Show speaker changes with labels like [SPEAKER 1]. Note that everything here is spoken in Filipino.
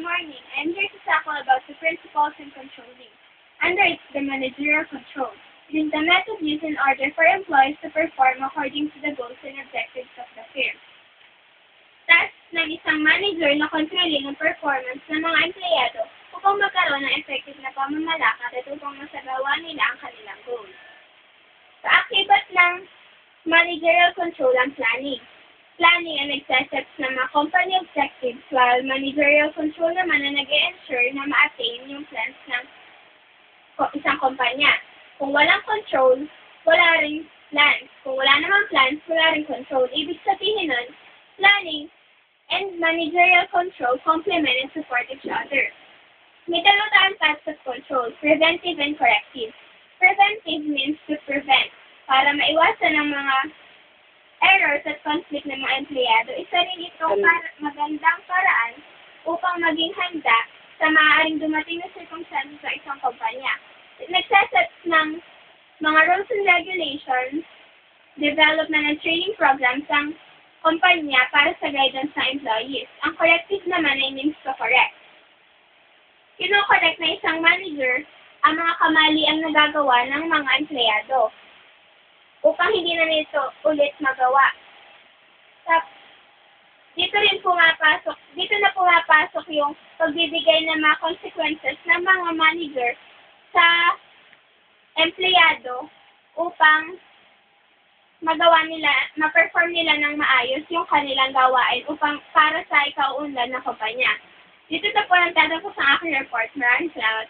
[SPEAKER 1] morning. I am here to tackle about the principles in controlling. Under it's the managerial control. It is the method used in order for employees to perform according to the goals and objectives of the firm. Task ng isang manager na kontrolin ang performance ng mga empleyado upang magkaroon ng effective na pamamalakad at upang masagawa nila ang kanilang goals. Kaakibat ng managerial control ang planning. Planning ang nagsaset ng mga company objectives while managerial control naman ang nag-ensure na ma-attain yung plans ng isang kumpanya. Kung walang control, wala ring plans. Kung wala namang plans, wala ring control. Ibig sabihin nun, planning and managerial control complement and support each other. May dalawang types of control, preventive and corrective. Preventive means to prevent, para maiwasan ang mga errors at conflict ng mga empleyado. Isa rin itong magandang paraan upang maging handa sa maaaring dumating na circumstances sa isang kumpanya. Nagsaset ng mga rules and regulations, development and training programs ang kumpanya para sa guidance ng employees. Ang corrective naman ay means to correct. Kino-correct na isang manager ang mga kamaliang nagagawa ng mga empleyado upang hindi na nito ulit magawa. Dito na pumapasok yung pagbibigay ng mga consequences ng mga manager sa empleyado upang ma-perform nila ng maayos yung kanilang gawain upang para sa ikaunlad ng kumpanya. Dito na po ang tatapos ang aking report. Maraming salamat.